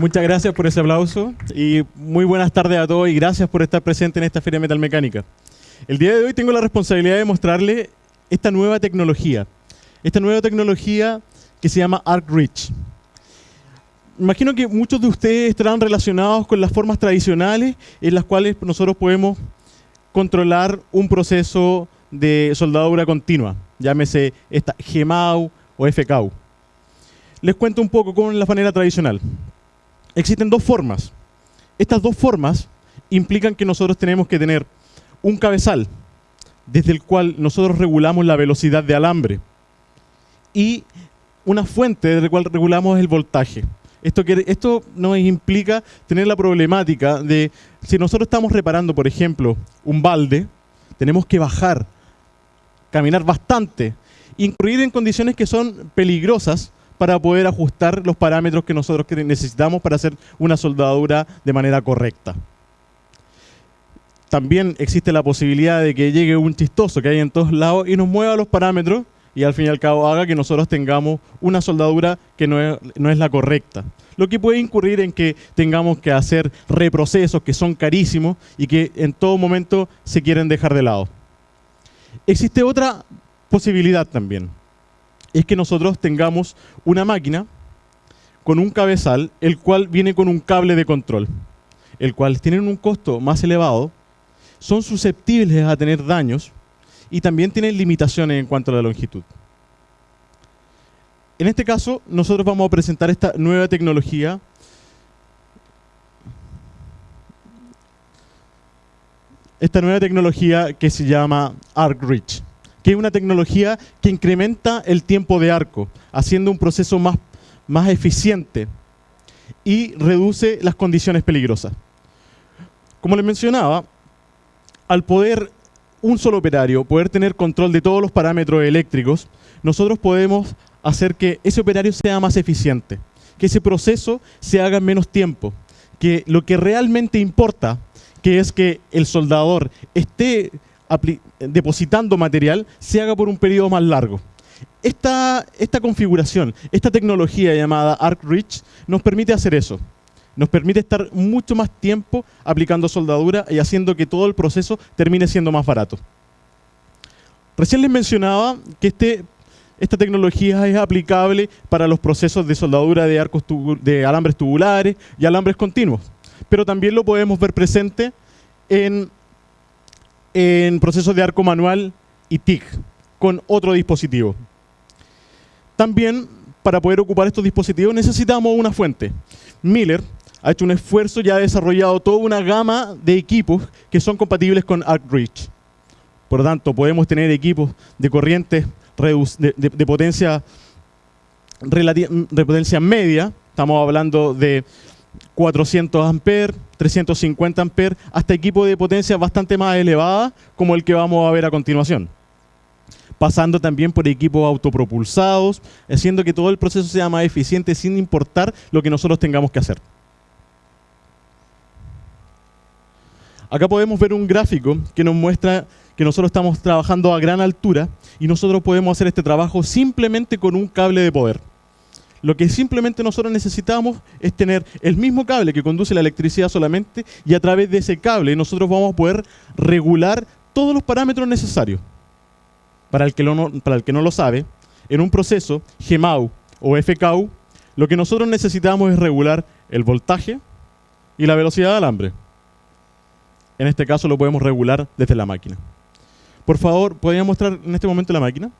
Muchas gracias por ese aplauso y muy buenas tardes a todos y gracias por estar presente en esta Feria Metalmecánica. El día de hoy tengo la responsabilidad de mostrarle esta nueva tecnología que se llama ArcReach. Imagino que muchos de ustedes estarán relacionados con las formas tradicionales en las cuales nosotros podemos controlar un proceso de soldadura continua, llámese esta GMAU o FKU. Les cuento un poco cómo es la manera tradicional. Existen dos formas. Estas dos formas implican que nosotros tenemos que tener un cabezal desde el cual nosotros regulamos la velocidad de alambre y una fuente desde la cual regulamos el voltaje. Esto nos implica tener la problemática de si nosotros estamos reparando, por ejemplo, un balde, tenemos que bajar, caminar bastante, incurrir en condiciones que son peligrosas para poder ajustar los parámetros que nosotros necesitamos para hacer una soldadura de manera correcta. También existe la posibilidad de que llegue un chistoso que hay en todos lados y nos mueva los parámetros y al fin y al cabo haga que nosotros tengamos una soldadura que no es la correcta. Lo que puede incurrir en que tengamos que hacer reprocesos que son carísimos y que en todo momento se quieren dejar de lado. Existe otra posibilidad también. Es que nosotros tengamos una máquina con un cabezal, el cual viene con un cable de control, el cual tiene un costo más elevado, son susceptibles a tener daños y también tienen limitaciones en cuanto a la longitud. En este caso, nosotros vamos a presentar esta nueva tecnología que se llama ArcReach, que es una tecnología que incrementa el tiempo de arco, haciendo un proceso más eficiente y reduce las condiciones peligrosas. Como les mencionaba, al poder un solo operario poder tener control de todos los parámetros eléctricos, nosotros podemos hacer que ese operario sea más eficiente, que ese proceso se haga en menos tiempo, que lo que realmente importa, que es que el soldador esté depositando material, se haga por un periodo más largo. Esta configuración, esta tecnología llamada ArcReach nos permite hacer eso. Nos permite estar mucho más tiempo aplicando soldadura y haciendo que todo el proceso termine siendo más barato. Recién les mencionaba que esta tecnología es aplicable para los procesos de soldadura de alambres tubulares y alambres continuos, pero también lo podemos ver presente en procesos de arco manual y TIG, con otro dispositivo. También, para poder ocupar estos dispositivos, necesitamos una fuente. Miller ha hecho un esfuerzo y ha desarrollado toda una gama de equipos que son compatibles con ArcReach. Por lo tanto, podemos tener equipos de corrientes de potencia media, estamos hablando de 400 amperes, 350 amperes, hasta equipos de potencia bastante más elevada, como el que vamos a ver a continuación. Pasando también por equipos autopropulsados, haciendo que todo el proceso sea más eficiente sin importar lo que nosotros tengamos que hacer. Acá podemos ver un gráfico que nos muestra que nosotros estamos trabajando a gran altura y nosotros podemos hacer este trabajo simplemente con un cable de poder. Lo que simplemente nosotros necesitamos es tener el mismo cable que conduce la electricidad solamente y a través de ese cable nosotros vamos a poder regular todos los parámetros necesarios. Para el que no lo sabe, en un proceso GMAU o FKU, lo que nosotros necesitamos es regular el voltaje y la velocidad de alambre. En este caso lo podemos regular desde la máquina. Por favor, ¿podrían mostrar en este momento la máquina?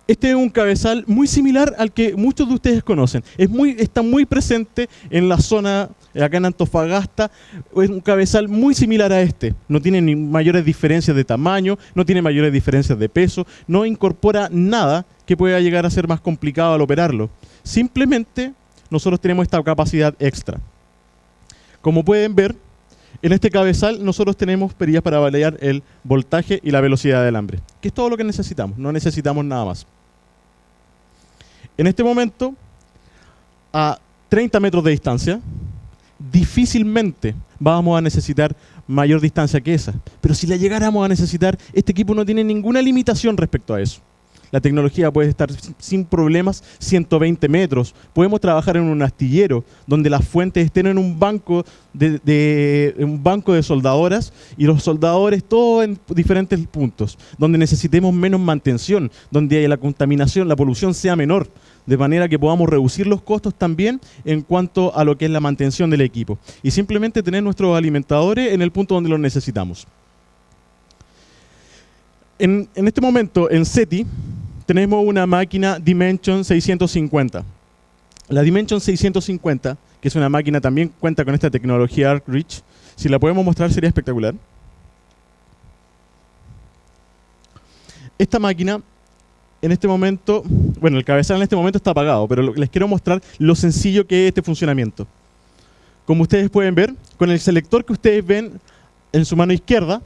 Este es un cabezal muy similar al que muchos de ustedes conocen. Está muy presente en la zona, acá en Antofagasta. Es un cabezal muy similar a este. No tiene ni mayores diferencias de tamaño, no tiene mayores diferencias de peso, no incorpora nada que pueda llegar a ser más complicado al operarlo. Simplemente nosotros tenemos esta capacidad extra. Como pueden ver, en este cabezal nosotros tenemos perillas para variar el voltaje y la velocidad del alambre, que es todo lo que necesitamos, no necesitamos nada más. En este momento, a 30 metros de distancia, difícilmente vamos a necesitar mayor distancia que esa. Pero si la llegáramos a necesitar, este equipo no tiene ninguna limitación respecto a eso. La tecnología puede estar sin problemas 120 metros. Podemos trabajar en un astillero donde las fuentes estén en un banco de soldadoras y los soldadores todos en diferentes puntos, donde necesitemos menos mantención, donde la contaminación, la polución sea menor, de manera que podamos reducir los costos también en cuanto a lo que es la mantención del equipo. Y simplemente tener nuestros alimentadores en el punto donde los necesitamos. En este momento, en SETI, tenemos una máquina Dimension 650. La Dimension 650, que es una máquina, también cuenta con esta tecnología Arc Reach. Si la podemos mostrar sería espectacular. Esta máquina, en este momento, bueno, el cabezal en este momento está apagado, pero les quiero mostrar lo sencillo que es este funcionamiento. Como ustedes pueden ver, con el selector que ustedes ven en su mano izquierda,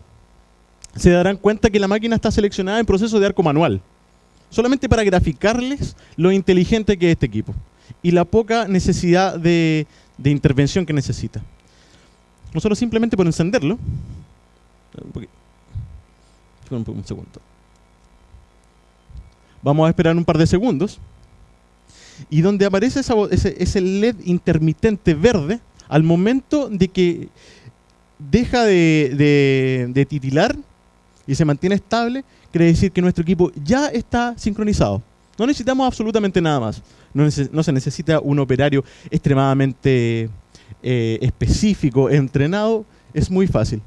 se darán cuenta que la máquina está seleccionada en proceso de arco manual, solamente para graficarles lo inteligente que es este equipo y la poca necesidad de intervención que necesita. Nosotros simplemente por encenderlo, un segundo, vamos a esperar un par de segundos, y donde aparece ese LED intermitente verde, al momento de que deja de titilar y se mantiene estable, quiere decir que nuestro equipo ya está sincronizado. No necesitamos absolutamente nada más. No se necesita un operario extremadamente específico, entrenado. Es muy fácil.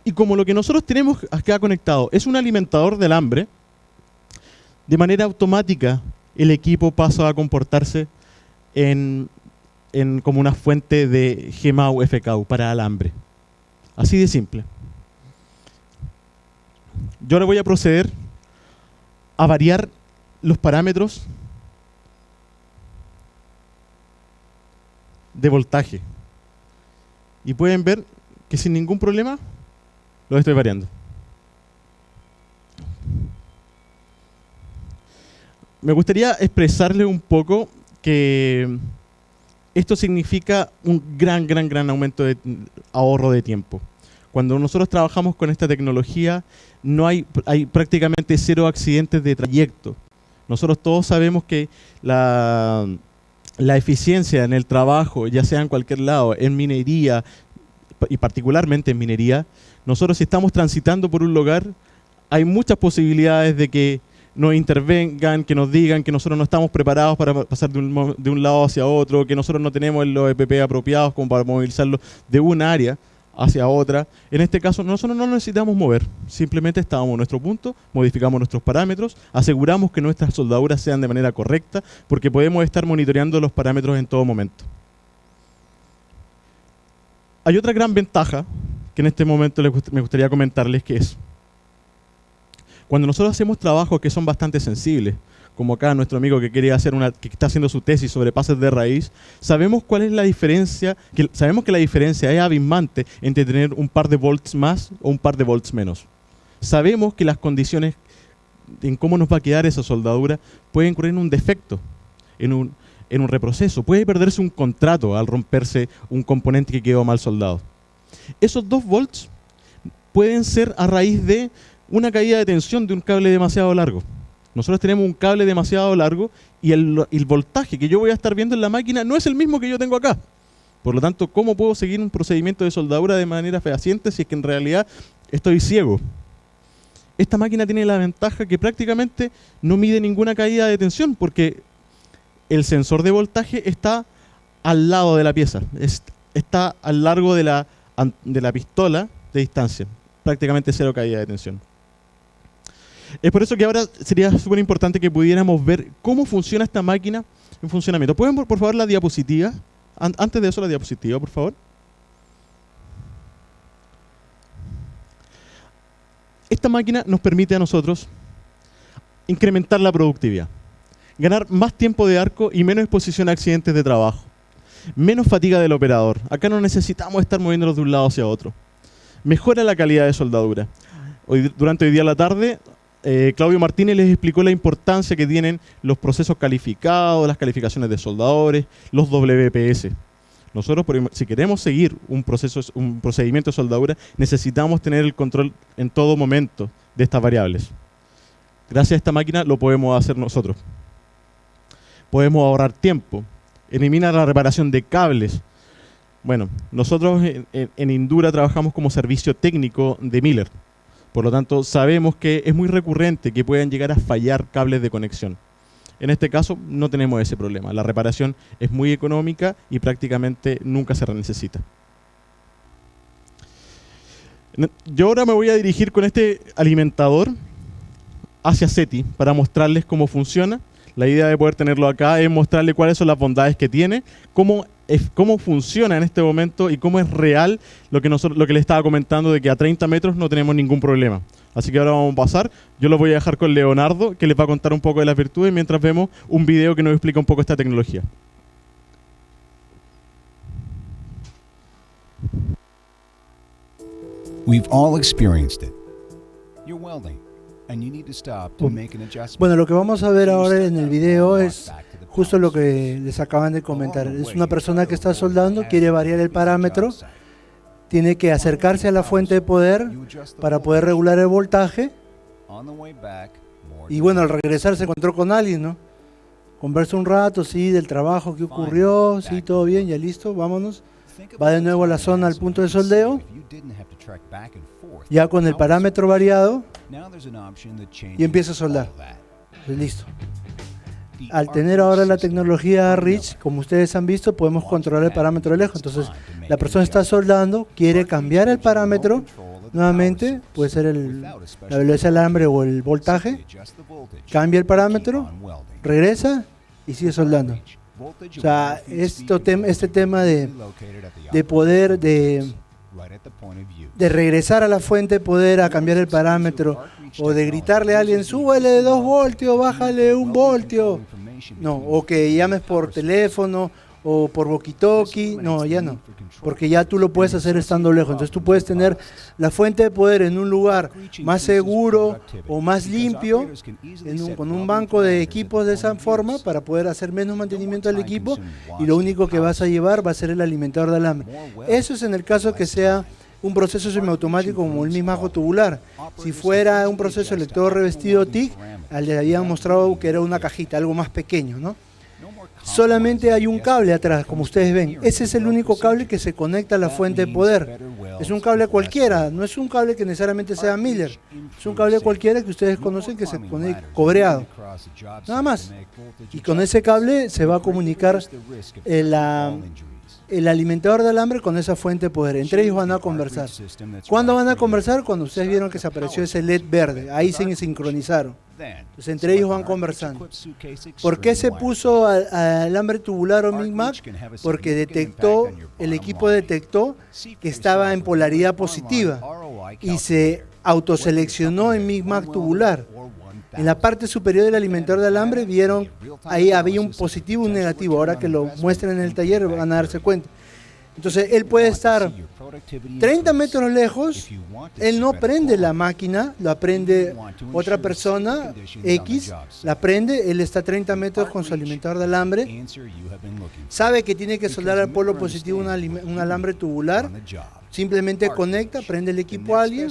Y como lo que nosotros tenemos acá conectado es un alimentador de alambre, de manera automática el equipo pasa a comportarse como una fuente de GMAU FKU para alambre. Así de simple. Yo ahora voy a proceder a variar los parámetros de voltaje. Y pueden ver que sin ningún problema los estoy variando. Me gustaría expresarle un poco que esto significa un gran aumento de ahorro de tiempo. Cuando nosotros trabajamos con esta tecnología, hay prácticamente 0 accidentes de trayecto. Nosotros todos sabemos que la eficiencia en el trabajo, ya sea en cualquier lado, en minería, y particularmente en minería, nosotros si estamos transitando por un lugar, hay muchas posibilidades de que nos intervengan, que nos digan que nosotros no estamos preparados para pasar de un lado hacia otro, que nosotros no tenemos los EPP apropiados como para movilizarlo de un área hacia otra. En este caso, nosotros no necesitamos mover, simplemente estábamos en nuestro punto, modificamos nuestros parámetros, aseguramos que nuestras soldaduras sean de manera correcta, porque podemos estar monitoreando los parámetros en todo momento. Hay otra gran ventaja que en este momento me gustaría comentarles, que es cuando nosotros hacemos trabajos que son bastante sensibles, como acá nuestro amigo que que está haciendo su tesis sobre pases de raíz, sabemos cuál es la diferencia, sabemos que la diferencia es abismante entre tener un par de volts más o un par de volts menos. Sabemos que las condiciones en cómo nos va a quedar esa soldadura pueden incurrir en un defecto, en un reproceso. Puede perderse un contrato al romperse un componente que quedó mal soldado. Esos 2 volts pueden ser a raíz de una caída de tensión de un cable demasiado largo. Nosotros tenemos un cable demasiado largo y el voltaje que yo voy a estar viendo en la máquina no es el mismo que yo tengo acá. Por lo tanto, ¿cómo puedo seguir un procedimiento de soldadura de manera fehaciente si es que en realidad estoy ciego? Esta máquina tiene la ventaja que prácticamente no mide ninguna caída de tensión, porque el sensor de voltaje está al lado de la pieza, está al largo de la pistola de distancia, prácticamente 0 caída de tensión. Es por eso que ahora sería súper importante que pudiéramos ver cómo funciona esta máquina en funcionamiento. ¿Pueden por favor la diapositiva? Antes de eso la diapositiva, por favor. Esta máquina nos permite a nosotros incrementar la productividad, ganar más tiempo de arco y menos exposición a accidentes de trabajo, menos fatiga del operador. Acá no necesitamos estar moviéndonos de un lado hacia otro. Mejora la calidad de soldadura. Durante hoy día a la tarde, Claudio Martínez les explicó la importancia que tienen los procesos calificados, las calificaciones de soldadores, los WPS. Nosotros, si queremos seguir un procedimiento de soldadura, necesitamos tener el control en todo momento de estas variables. Gracias a esta máquina lo podemos hacer nosotros. Podemos ahorrar tiempo. Elimina la reparación de cables. Bueno, nosotros en Indura trabajamos como servicio técnico de Miller. Por lo tanto, sabemos que es muy recurrente que puedan llegar a fallar cables de conexión. En este caso, no tenemos ese problema. La reparación es muy económica y prácticamente nunca se necesita. Yo ahora me voy a dirigir con este alimentador hacia SETI para mostrarles cómo funciona. La idea de poder tenerlo acá es mostrarles cuáles son las bondades que tiene, cómo funciona en este momento y cómo es real lo que les estaba comentando de que a 30 metros no tenemos ningún problema. Así que ahora vamos a pasar. Yo los voy a dejar con Leonardo, que les va a contar un poco de las virtudes, mientras vemos un video que nos explica un poco esta tecnología. We've all experienced it. You're welding, and you need to stop to make an adjustment. Bueno, lo que vamos a ver ahora en el video es justo lo que les acaban de comentar. Es una persona que está soldando, quiere variar el parámetro, tiene que acercarse a la fuente de poder para poder regular el voltaje. Y bueno, al regresar se encontró con alguien, ¿no? Conversa un rato, sí, del trabajo, qué ocurrió, sí, todo bien, ya listo, vámonos. Va de nuevo a la zona, al punto de soldeo, ya con el parámetro variado, y empieza a soldar. Pues listo. Al tener ahora la tecnología RICH, como ustedes han visto, podemos controlar el parámetro de lejos. Entonces, la persona está soldando, quiere cambiar el parámetro, nuevamente, puede ser la velocidad del alambre o el voltaje, cambia el parámetro, regresa y sigue soldando. O sea, este tema de poder, de regresar a la fuente de poder, a cambiar el parámetro, o de gritarle a alguien, súbele de 2 voltios, bájale 1 voltio. No, o que llames por teléfono o por walkie-talkie. No, ya no, porque ya tú lo puedes hacer estando lejos. Entonces tú puedes tener la fuente de poder en un lugar más seguro o más limpio, con un banco de equipos de esa forma, para poder hacer menos mantenimiento al equipo, y lo único que vas a llevar va a ser el alimentador de alambre. Eso es en el caso que sea un proceso semiautomático como el mismajo tubular. Si fuera un proceso lector revestido TIC, les habían mostrado que era una cajita, algo más pequeño, ¿no? Solamente hay un cable atrás, como ustedes ven. Ese es el único cable que se conecta a la fuente de poder. Es un cable cualquiera, no es un cable que necesariamente sea Miller. Es un cable cualquiera que ustedes conocen que se pone cobreado. Nada más. Y con ese cable se va a comunicar el alimentador de alambre con esa fuente de poder. Entre ellos van a conversar. ¿Cuándo van a conversar? Cuando ustedes vieron que se apareció ese LED verde. Ahí se sincronizaron. Entonces entre ellos van conversando. ¿Por qué se puso alambre tubular o MIG-MAC? Porque el equipo detectó que estaba en polaridad positiva y se autoseleccionó en MIG-MAC tubular. En la parte superior del alimentador de alambre vieron, ahí había un positivo y un negativo. Ahora que lo muestren en el taller van a darse cuenta. Entonces él puede estar 30 metros lejos, él no prende la máquina, la prende otra persona, X, la prende, él está a 30 metros con su alimentador de alambre, sabe que tiene que soldar al polo positivo un alambre tubular, simplemente conecta, prende el equipo a alguien,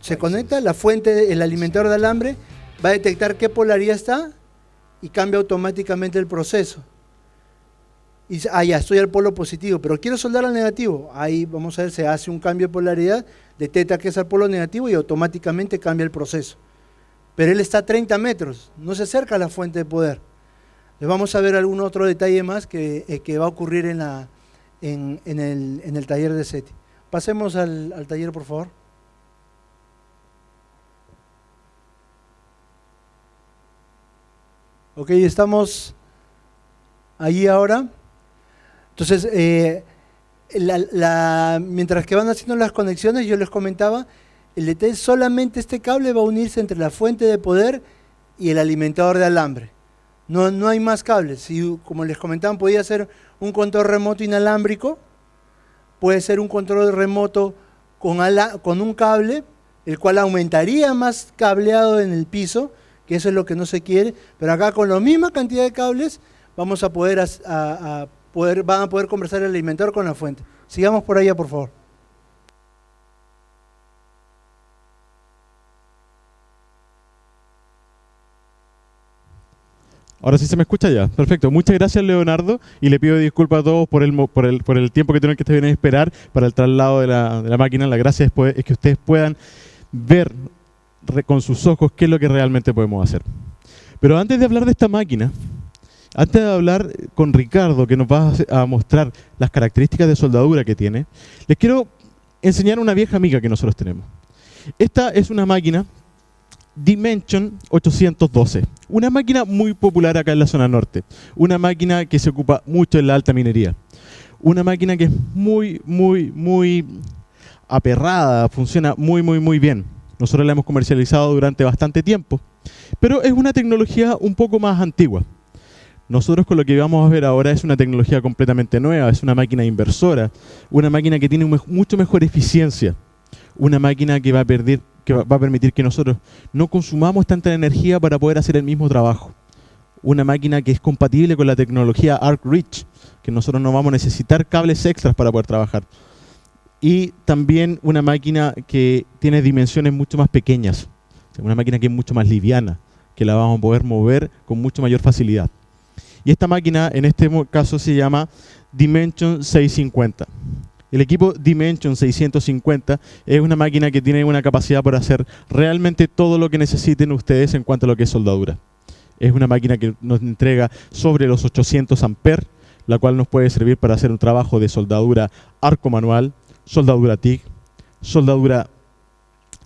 se conecta, la fuente, el alimentador de alambre va a detectar qué polaridad está y cambia automáticamente el proceso. Y dice, ya estoy al polo positivo, pero quiero soldar al negativo. Ahí vamos a ver, se hace un cambio de polaridad, detecta que es al polo negativo y automáticamente cambia el proceso. Pero él está a 30 metros, no se acerca a la fuente de poder. Les vamos a ver algún otro detalle más que va a ocurrir en el taller de SETI. Pasemos al taller, por favor. Ok, estamos allí ahora. Entonces, mientras que van haciendo las conexiones, yo les comentaba, el detalle es solamente este cable va a unirse entre la fuente de poder y el alimentador de alambre. No hay más cables. Si, como les comentaban, podía ser un control remoto inalámbrico, puede ser un control remoto con un cable, el cual aumentaría más cableado en el piso, que eso es lo que no se quiere, pero acá con la misma cantidad de cables vamos a poder van a poder conversar el alimentador con la fuente. Sigamos por allá, por favor. Ahora sí se me escucha ya. Perfecto. Muchas gracias, Leonardo. Y le pido disculpas a todos por el tiempo que tienen que estar bien a esperar para el traslado de la máquina. La gracia es que ustedes puedan ver con sus ojos qué es lo que realmente podemos hacer. Pero antes de hablar de esta máquina, antes de hablar con Ricardo, que nos va a mostrar las características de soldadura que tiene, les quiero enseñar una vieja amiga que nosotros tenemos. Esta es una máquina Dimension 812, una máquina muy popular acá en la zona norte, una máquina que se ocupa mucho en la alta minería, una máquina que es muy aperrada, funciona muy bien. Nosotros la hemos comercializado durante bastante tiempo, pero es una tecnología un poco más antigua. Nosotros con lo que vamos a ver ahora es una tecnología completamente nueva, es una máquina inversora, una máquina que tiene mucho mejor eficiencia, una máquina que va a permitir que nosotros no consumamos tanta energía para poder hacer el mismo trabajo. Una máquina que es compatible con la tecnología Arc Reach, que nosotros no vamos a necesitar cables extras para poder trabajar. Y también una máquina que tiene dimensiones mucho más pequeñas, una máquina que es mucho más liviana, que la vamos a poder mover con mucho mayor facilidad. Y esta máquina en este caso se llama Dimension 650. El equipo Dimension 650 es una máquina que tiene una capacidad para hacer realmente todo lo que necesiten ustedes en cuanto a lo que es soldadura. Es una máquina que nos entrega sobre los 800 amperes, la cual nos puede servir para hacer un trabajo de soldadura arco manual, soldadura TIG, soldadura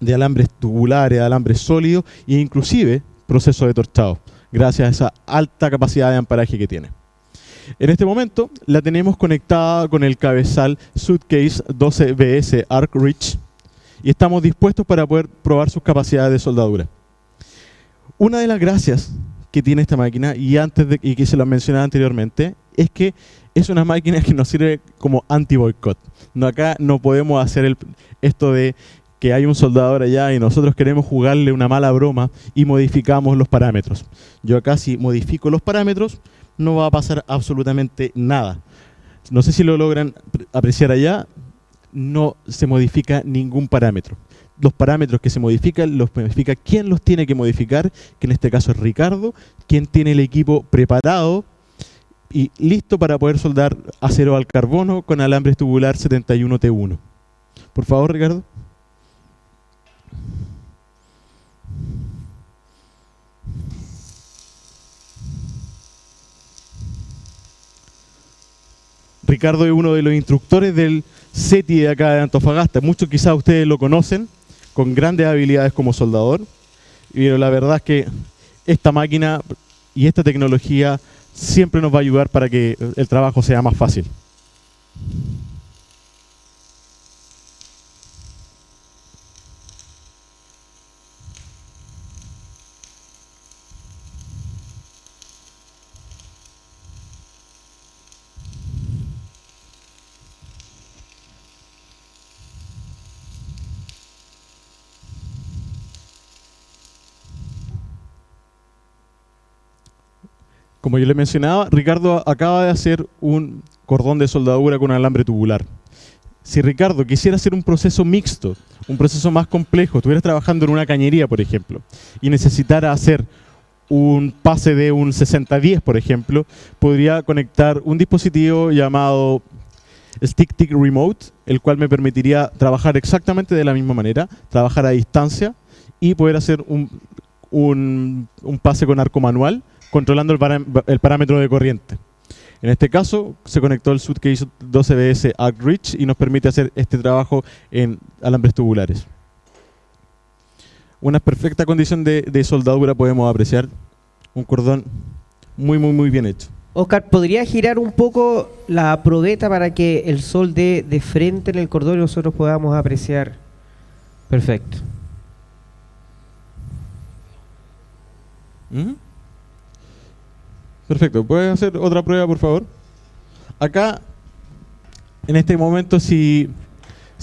de alambres tubulares, de alambres sólidos e inclusive proceso de torchado, gracias a esa alta capacidad de amperaje que tiene. En este momento la tenemos conectada con el cabezal Suitcase 12BS Arc Reach y estamos dispuestos para poder probar sus capacidades de soldadura. Una de las gracias que tiene esta máquina, y que se lo mencionaba anteriormente, es que es una máquina que nos sirve como anti-boicot. Acá no podemos hacer esto de que hay un soldador allá y nosotros queremos jugarle una mala broma y modificamos los parámetros. Yo acá si modifico los parámetros no va a pasar absolutamente nada. No sé si lo logran apreciar allá, no se modifica ningún parámetro. Los parámetros que se modifican, los modifica quien los tiene que modificar, que en este caso es Ricardo, quien tiene el equipo preparado y listo para poder soldar acero al carbono con alambres tubular 71T1. Por favor, Ricardo. Ricardo es uno de los instructores del CETI de acá de Antofagasta. Muchos quizás ustedes lo conocen, con grandes habilidades como soldador. Pero la verdad es que esta máquina y esta tecnología siempre nos va a ayudar para que el trabajo sea más fácil. Como yo les mencionaba, Ricardo acaba de hacer un cordón de soldadura con alambre tubular. Si Ricardo quisiera hacer un proceso mixto, un proceso más complejo, estuviera trabajando en una cañería, por ejemplo, y necesitara hacer un pase de un 6010, por ejemplo, podría conectar un dispositivo llamado StickTIG Remote, el cual me permitiría trabajar exactamente de la misma manera, trabajar a distancia y poder hacer un pase con arco manual, controlando el parámetro de corriente. En este caso, se conectó el Suitcase 12BS Arc Reach y nos permite hacer este trabajo en alambres tubulares. Una perfecta condición de soldadura podemos apreciar. Un cordón muy bien hecho. Oscar, ¿podría girar un poco la probeta para que el sol dé de frente en el cordón y nosotros podamos apreciar? Perfecto. Perfecto. ¿Puedes hacer otra prueba, por favor? Acá, en este momento, si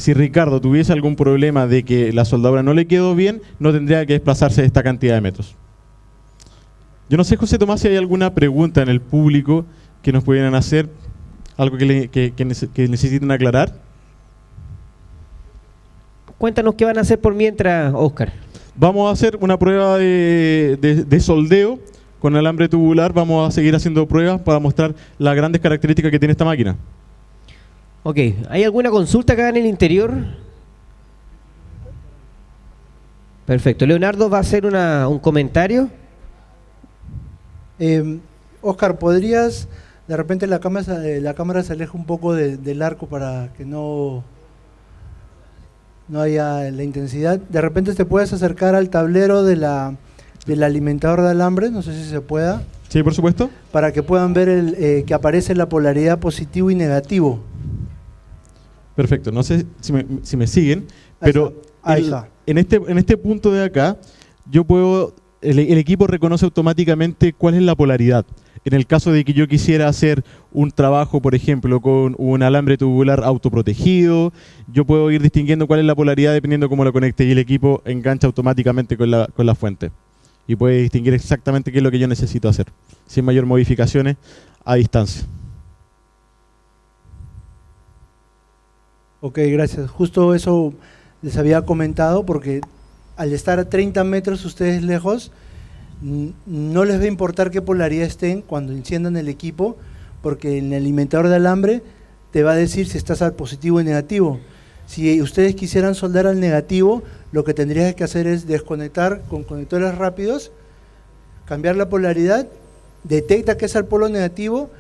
Ricardo tuviese algún problema de que la soldadura no le quedó bien, no tendría que desplazarse esta cantidad de metros. Yo no sé, José Tomás, si hay alguna pregunta en el público que nos pudieran hacer, algo que necesiten aclarar. Cuéntanos qué van a hacer por mientras, Oscar. Vamos a hacer una prueba de soldeo con alambre tubular vamos a seguir haciendo pruebas para mostrar las grandes características que tiene esta máquina. Ok, ¿hay alguna consulta acá en el interior? Perfecto. Leonardo va a hacer un comentario. Oscar, ¿podrías, de repente la cámara se aleja un poco del arco para que no haya la intensidad? De repente te puedes acercar al tablero del alimentador de alambre, no sé si se pueda. Sí, por supuesto. Para que puedan ver que aparece la polaridad positivo y negativo. Perfecto, no sé si me siguen, pero Ahí está. en este punto de acá, yo puedo, el equipo reconoce automáticamente cuál es la polaridad. En el caso de que yo quisiera hacer un trabajo, por ejemplo, con un alambre tubular autoprotegido, yo puedo ir distinguiendo cuál es la polaridad dependiendo cómo lo conecte, y el equipo engancha automáticamente con la fuente. Y puede distinguir exactamente qué es lo que yo necesito hacer, sin mayor modificaciones a distancia. Ok, gracias. Justo eso les había comentado, porque al estar a 30 metros ustedes lejos, no les va a importar qué polaridad estén cuando enciendan el equipo, porque el alimentador de alambre te va a decir si estás al positivo y negativo. Si ustedes quisieran soldar al negativo, lo que tendrías que hacer es desconectar con conectores rápidos, cambiar la polaridad, detecta que es al polo negativo,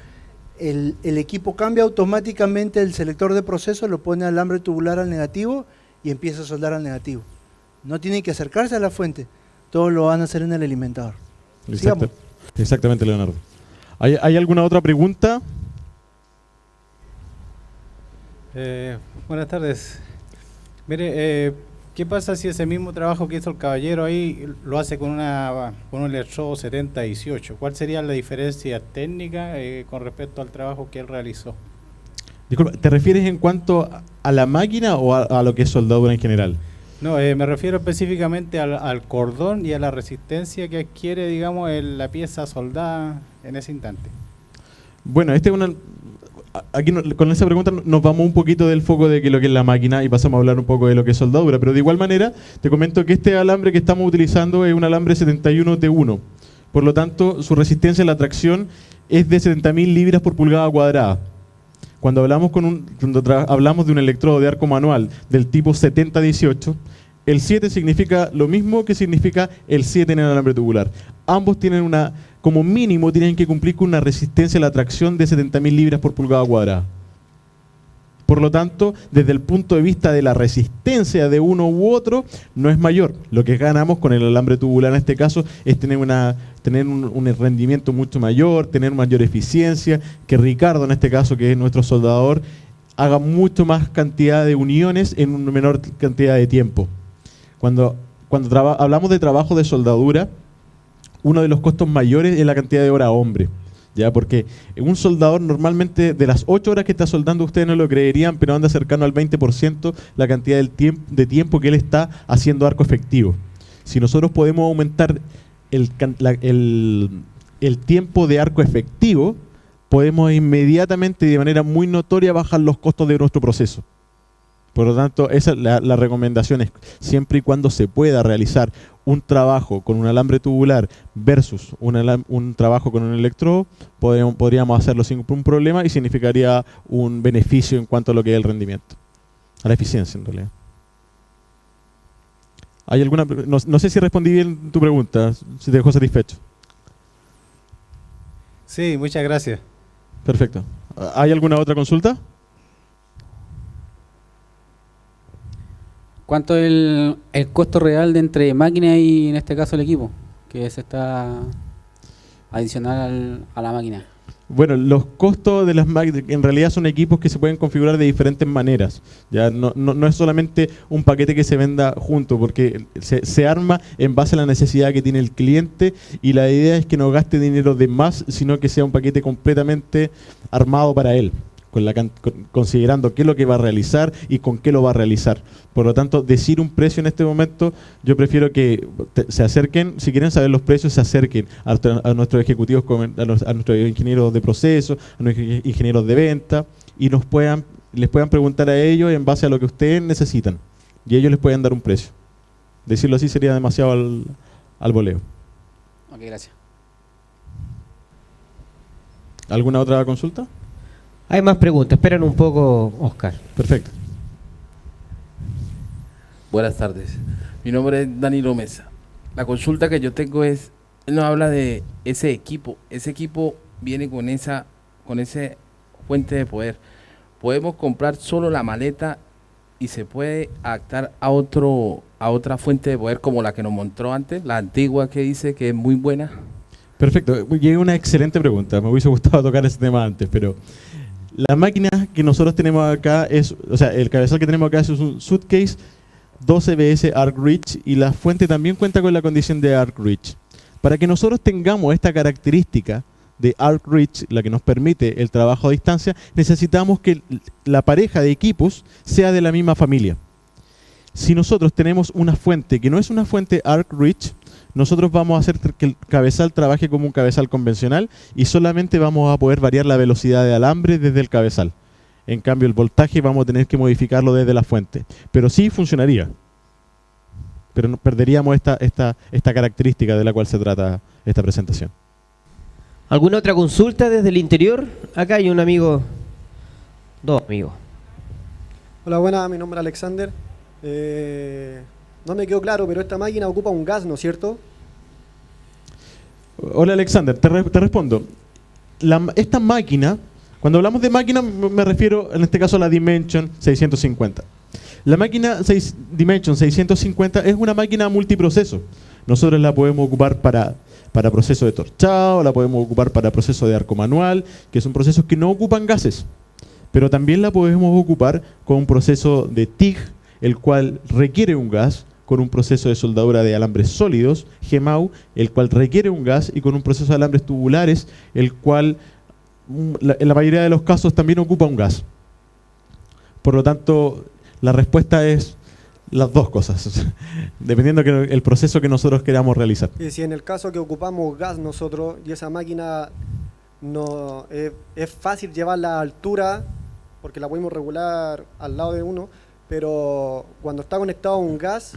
el equipo cambia automáticamente el selector de proceso, lo pone alambre tubular al negativo y empieza a soldar al negativo. No tienen que acercarse a la fuente, todo lo van a hacer en el alimentador. Exactamente, Leonardo. ¿Hay alguna otra pregunta? Buenas tardes. Mire, ¿qué pasa si ese mismo trabajo que hizo el caballero ahí lo hace con un electrodo 7018? ¿Cuál sería la diferencia técnica con respecto al trabajo que él realizó? Disculpa, ¿te refieres en cuanto a la máquina o a lo que es soldadura en general? No, me refiero específicamente al cordón y a la resistencia que adquiere, digamos, la pieza soldada en ese instante. Bueno, aquí con esa pregunta nos vamos un poquito del foco de lo que es la máquina y pasamos a hablar un poco de lo que es soldadura, pero de igual manera te comento que este alambre que estamos utilizando es un alambre 71T1, por lo tanto su resistencia a la tracción es de 70.000 libras por pulgada cuadrada. Cuando hablamos hablamos de un electrodo de arco manual del tipo 7018, el 7 significa lo mismo que significa el 7 en el alambre tubular. Ambos tienen como mínimo tienen que cumplir con una resistencia a la tracción de 70.000 libras por pulgada cuadrada. Por lo tanto, desde el punto de vista de la resistencia de uno u otro, no es mayor. Lo que ganamos con el alambre tubular en este caso es tener un rendimiento mucho mayor, tener mayor eficiencia, que Ricardo en este caso, que es nuestro soldador, haga mucho más cantidad de uniones en una menor cantidad de tiempo. Cuando hablamos de trabajo de soldadura, uno de los costos mayores es la cantidad de hora hombre. ¿Ya? Porque un soldador normalmente de las 8 horas que está soldando, ustedes no lo creerían, pero anda cercano al 20% la cantidad de tiempo que él está haciendo arco efectivo. Si nosotros podemos aumentar el tiempo de arco efectivo, podemos inmediatamente y de manera muy notoria bajar los costos de nuestro proceso. Por lo tanto, esa es la recomendación, es siempre y cuando se pueda realizar un trabajo con un alambre tubular versus un trabajo con un electrodo, podríamos hacerlo sin ningún problema y significaría un beneficio en cuanto a lo que es el rendimiento, a la eficiencia en realidad. ¿Hay alguna? No sé si respondí bien tu pregunta, si te dejó satisfecho. Sí, muchas gracias. Perfecto. ¿Hay alguna otra consulta? ¿Cuánto es el costo real de entre máquina y en este caso el equipo? Que se está adicional a la máquina. Bueno, los costos de las máquinas en realidad son equipos que se pueden configurar de diferentes maneras. Ya no es solamente un paquete que se venda junto, porque se arma en base a la necesidad que tiene el cliente y la idea es que no gaste dinero de más, sino que sea un paquete completamente armado para él, considerando qué es lo que va a realizar y con qué lo va a realizar. Por lo tanto, decir un precio en este momento, yo prefiero que se acerquen, si quieren saber los precios, se acerquen a nuestros ejecutivos, a nuestros ingenieros de proceso, a nuestros ingenieros de venta, y les puedan preguntar a ellos en base a lo que ustedes necesitan. Y ellos les pueden dar un precio. Decirlo así sería demasiado al voleo. Ok, gracias. ¿Alguna otra consulta? Hay más preguntas. Esperan un poco, Oscar. Perfecto. Buenas tardes. Mi nombre es Danilo Mesa. La consulta que yo tengo es, él nos habla de ese equipo. Ese equipo viene con esa fuente de poder. Podemos comprar solo la maleta y se puede adaptar a otra fuente de poder como la que nos mostró antes, la antigua que dice que es muy buena. Perfecto. Y es una excelente pregunta. Me hubiese gustado tocar ese tema antes, pero la máquina que nosotros tenemos acá el cabezal que tenemos acá es un Suitcase 12BS Arc Reach y la fuente también cuenta con la condición de Arc Reach. Para que nosotros tengamos esta característica de Arc Reach, la que nos permite el trabajo a distancia, necesitamos que la pareja de equipos sea de la misma familia. Si nosotros tenemos una fuente que no es una fuente Arc Reach, nosotros vamos a hacer que el cabezal trabaje como un cabezal convencional y solamente vamos a poder variar la velocidad de alambre desde el cabezal. En cambio, el voltaje vamos a tener que modificarlo desde la fuente. Pero sí funcionaría. Pero no, perderíamos esta característica de la cual se trata esta presentación. ¿Alguna otra consulta desde el interior? Acá hay un amigo, dos amigos. Hola, buenas, mi nombre es Alexander. No me quedó claro, pero esta máquina ocupa un gas, ¿no es cierto? Hola Alexander, te respondo. Esta máquina, cuando hablamos de máquina me refiero en este caso a la Dimension 650. La máquina Dimension 650 es una máquina multiproceso. Nosotros la podemos ocupar para proceso de torchado, la podemos ocupar para proceso de arco manual, que son procesos que no ocupan gases. Pero también la podemos ocupar con un proceso de TIG, el cual requiere un gas, con un proceso de soldadura de alambres sólidos, GEMAU, el cual requiere un gas, y con un proceso de alambres tubulares, el cual en la mayoría de los casos también ocupa un gas. Por lo tanto, la respuesta es las dos cosas, dependiendo del proceso que nosotros queramos realizar. Y si en el caso que ocupamos gas nosotros y esa máquina no es fácil llevarla a altura, porque la podemos regular al lado de uno, pero cuando está conectado a un gas,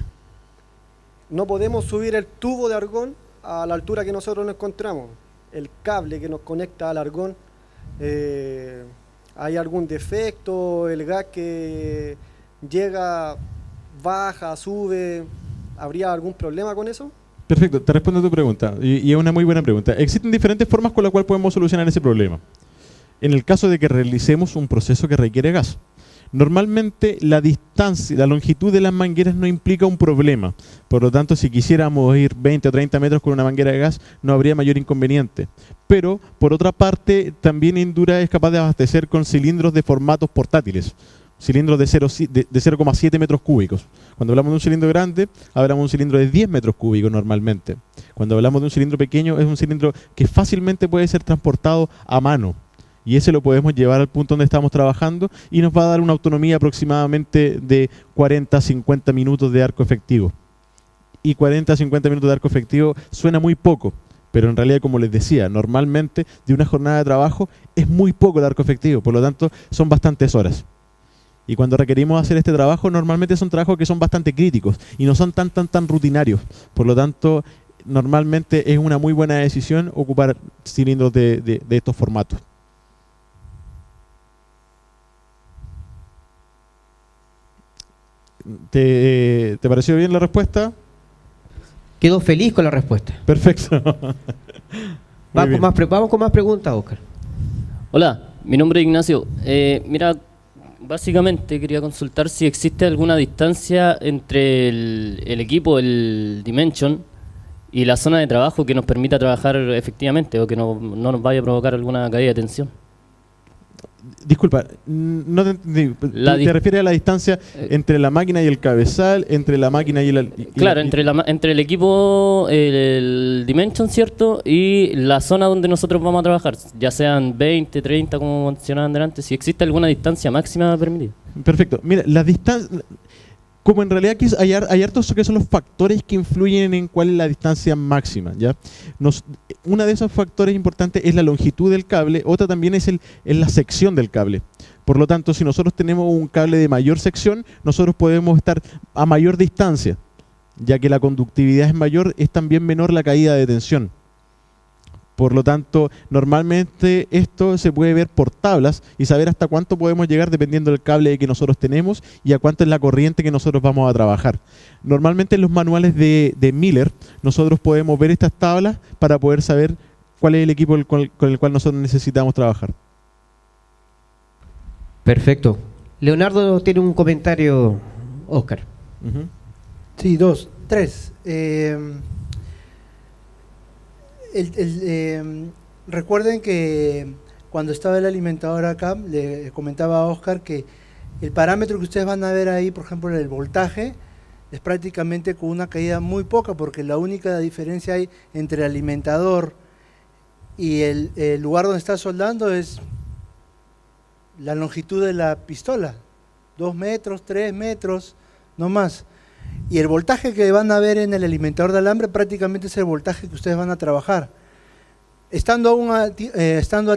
no podemos subir el tubo de argón a la altura que nosotros nos encontramos. El cable que nos conecta al argón, ¿hay algún defecto? ¿El gas que llega, baja, sube? ¿Habría algún problema con eso? Perfecto, te respondo a tu pregunta, y es una muy buena pregunta. Existen diferentes formas con las cuales podemos solucionar ese problema. En el caso de que realicemos un proceso que requiere gas. Normalmente la distancia, la longitud de las mangueras no implica un problema. Por lo tanto, si quisiéramos ir 20 o 30 metros con una manguera de gas, no habría mayor inconveniente. Pero, por otra parte, también Indura es capaz de abastecer con cilindros de formatos portátiles. Cilindros de 0,7 metros cúbicos. Cuando hablamos de un cilindro grande, hablamos de un cilindro de 10 metros cúbicos normalmente. Cuando hablamos de un cilindro pequeño, es un cilindro que fácilmente puede ser transportado a mano. Y ese lo podemos llevar al punto donde estamos trabajando y nos va a dar una autonomía aproximadamente de 40 a 50 minutos de arco efectivo. Y 40 a 50 minutos de arco efectivo suena muy poco, pero en realidad, como les decía, normalmente de una jornada de trabajo es muy poco el arco efectivo, por lo tanto son bastantes horas. Y cuando requerimos hacer este trabajo, normalmente son trabajos que son bastante críticos y no son tan rutinarios. Por lo tanto, normalmente es una muy buena decisión ocupar cilindros de estos formatos. ¿Te pareció bien la respuesta? Quedó feliz con la respuesta. Perfecto. Vamos con más preguntas, Oscar. Hola, mi nombre es Ignacio. Mira, básicamente quería consultar si existe alguna distancia entre el equipo, el Dimension, y la zona de trabajo que nos permita trabajar efectivamente o que no nos vaya a provocar alguna caída de tensión. Disculpa, no te entendí. ¿Te refieres a la distancia entre la máquina y el cabezal, entre la máquina y el... Claro, entre el equipo, el Dimension, ¿cierto? Y la zona donde nosotros vamos a trabajar, ya sean 20, 30, como mencionaban delante, si existe alguna distancia máxima permitida. Perfecto. Mira, la distancia... Como en realidad aquí hay hartos que son los factores que influyen en cuál es la distancia máxima, ¿ya? Una de esos factores importantes es la longitud del cable, otra también es la sección del cable. Por lo tanto, si nosotros tenemos un cable de mayor sección, nosotros podemos estar a mayor distancia, ya que la conductividad es mayor, es también menor la caída de tensión. Por lo tanto, normalmente esto se puede ver por tablas y saber hasta cuánto podemos llegar dependiendo del cable que nosotros tenemos y a cuánto es la corriente que nosotros vamos a trabajar. Normalmente en los manuales de Miller nosotros podemos ver estas tablas para poder saber cuál es el equipo con el cual nosotros necesitamos trabajar. Perfecto. Leonardo tiene un comentario, Oscar. Sí, 2, 3. Recuerden que cuando estaba el alimentador acá, le comentaba a Oscar que el parámetro que ustedes van a ver ahí, por ejemplo, el voltaje, es prácticamente con una caída muy poca, porque la única diferencia hay entre el alimentador y el lugar donde está soldando es la longitud de la pistola, 2 metros, 3 metros, no más. Y el voltaje que van a ver en el alimentador de alambre prácticamente es el voltaje que ustedes van a trabajar. Estando a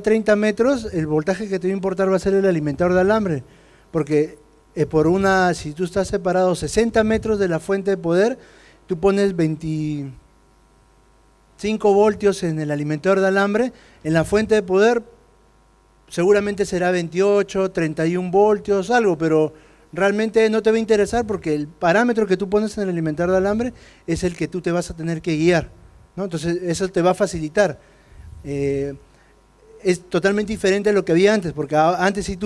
30 metros, el voltaje que te va a importar va a ser el alimentador de alambre, porque si tú estás separado 60 metros de la fuente de poder, tú pones 25 voltios en el alimentador de alambre, en la fuente de poder seguramente será 28, 31 voltios, algo, pero realmente no te va a interesar porque el parámetro que tú pones en el alimentador de alambre es el que tú te vas a tener que guiar, ¿no? Entonces eso te va a facilitar. Es totalmente diferente a lo que había antes, porque antes si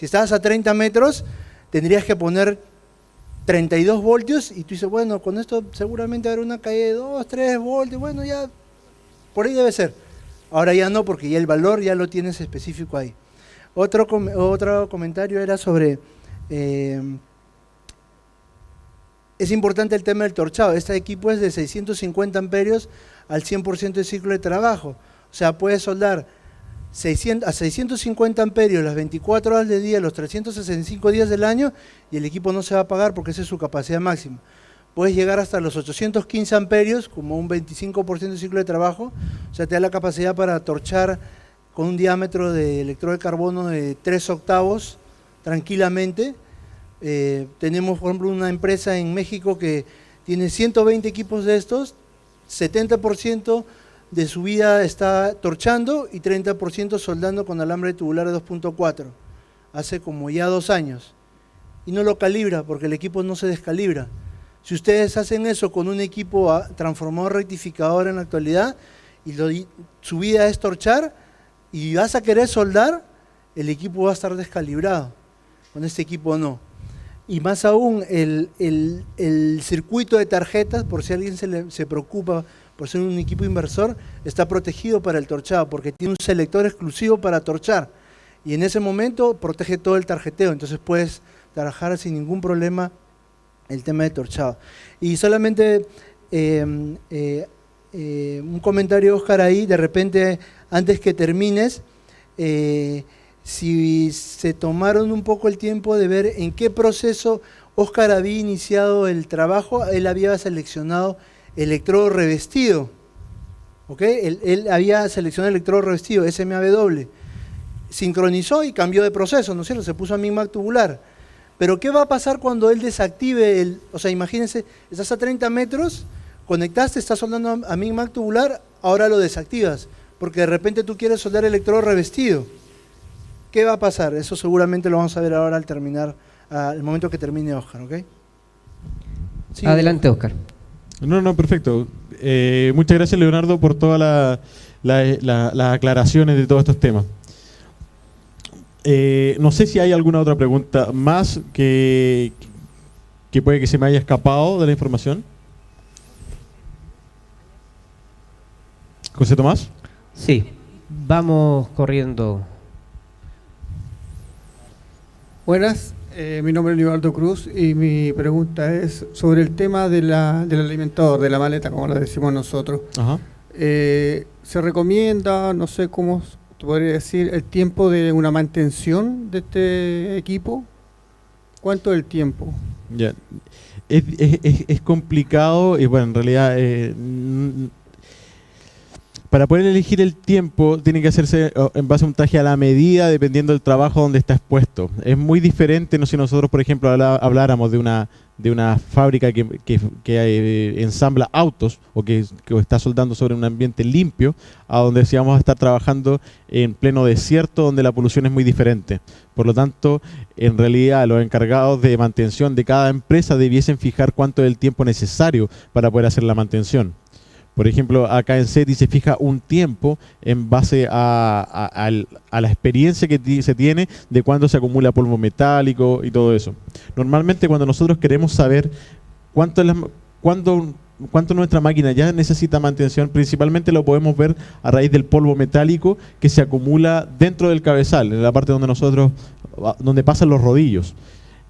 estabas a 30 metros, tendrías que poner 32 voltios y tú dices, bueno, con esto seguramente habrá una caída de 2, 3 voltios, bueno, ya por ahí debe ser. Ahora ya no, porque ya el valor ya lo tienes específico ahí. Otro comentario era sobre, es importante el tema del torchado. Este equipo es de 650 amperios al 100% de ciclo de trabajo. O sea, puedes soldar a 650 amperios las 24 horas del día, los 365 días del año, y el equipo no se va a apagar porque esa es su capacidad máxima. Puedes llegar hasta los 815 amperios, como un 25% de ciclo de trabajo, o sea, te da la capacidad para torchar con un diámetro de electrodo de carbono de 3 octavos tranquilamente. Tenemos, por ejemplo, una empresa en México que tiene 120 equipos de estos, 70% de su vida está torchando y 30% soldando con alambre tubular de 2.4, hace como ya 2 años. Y no lo calibra porque el equipo no se descalibra. Si ustedes hacen eso con un equipo transformador rectificador en la actualidad y su vida es torchar y vas a querer soldar, el equipo va a estar descalibrado. Con este equipo no. Y más aún, el circuito de tarjetas, por si alguien se preocupa por ser un equipo inversor, está protegido para el torchado porque tiene un selector exclusivo para torchar. Y en ese momento protege todo el tarjeteo, entonces puedes trabajar sin ningún problema el tema de torchado. Y solamente un comentario, Oscar, ahí, de repente, antes que termines, si se tomaron un poco el tiempo de ver en qué proceso Oscar había iniciado el trabajo. Él había seleccionado electrodo revestido, ¿ok? Él había seleccionado electrodo revestido, SMAW, sincronizó y cambió de proceso, ¿no es cierto? Se puso a MIGMAC tubular. Pero ¿qué va a pasar cuando él desactive o sea, imagínense, estás a 30 metros, conectaste, estás soldando a MIGMAC tubular, ahora lo desactivas, porque de repente tú quieres soldar electrodo revestido. ¿Qué va a pasar? Eso seguramente lo vamos a ver ahora al momento que termine Oscar, ¿ok? Sí, adelante, Oscar. No, perfecto. Muchas gracias, Leonardo, por todas las aclaraciones de todos estos temas. No sé si hay alguna otra pregunta más que puede que se me haya escapado de la información. ¿José Tomás? Sí, vamos corriendo. Buenas, mi nombre es Leonardo Cruz y mi pregunta es sobre el tema del alimentador, de la maleta, como lo decimos nosotros. Ajá. ¿Se recomienda, no sé cómo te podría decir, el tiempo de una mantención de este equipo? ¿Cuánto es el tiempo? Ya. Es complicado y bueno, en realidad para poder elegir el tiempo tiene que hacerse en base a un traje a la medida dependiendo del trabajo donde está expuesto. Es muy diferente, no si nosotros por ejemplo habláramos de de una fábrica que ensambla autos o que está soldando sobre un ambiente limpio, a donde si vamos a estar trabajando en pleno desierto donde la polución es muy diferente. Por lo tanto, en realidad los encargados de mantención de cada empresa debiesen fijar cuánto es el tiempo necesario para poder hacer la mantención. Por ejemplo, acá en SETI se fija un tiempo en base a la experiencia que se tiene de cuándo se acumula polvo metálico y todo eso. Normalmente cuando nosotros queremos saber cuánto nuestra máquina ya necesita mantención, principalmente lo podemos ver a raíz del polvo metálico que se acumula dentro del cabezal, en la parte donde pasan los rodillos.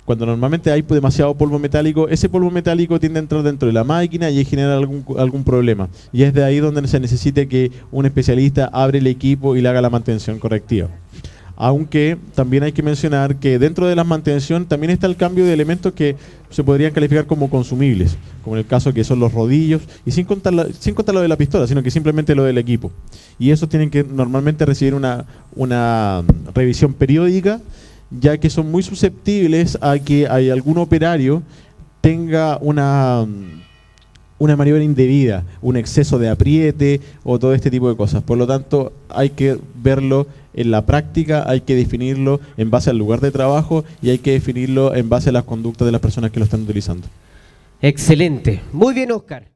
Cuando normalmente hay demasiado polvo metálico, ese polvo metálico tiende a entrar dentro de la máquina y genera algún problema. Y es de ahí donde se necesita que un especialista abra el equipo y le haga la mantención correctiva. Aunque también hay que mencionar que dentro de la mantención también está el cambio de elementos que se podrían calificar como consumibles, como en el caso que son los rodillos, y sin contar lo de la pistola, sino que simplemente lo del equipo. Y esos tienen que normalmente recibir una revisión periódica, ya que son muy susceptibles a que algún operario tenga una maniobra indebida, un exceso de apriete o todo este tipo de cosas. Por lo tanto, hay que verlo en la práctica, hay que definirlo en base al lugar de trabajo y hay que definirlo en base a las conductas de las personas que lo están utilizando. Excelente. Muy bien, Oscar.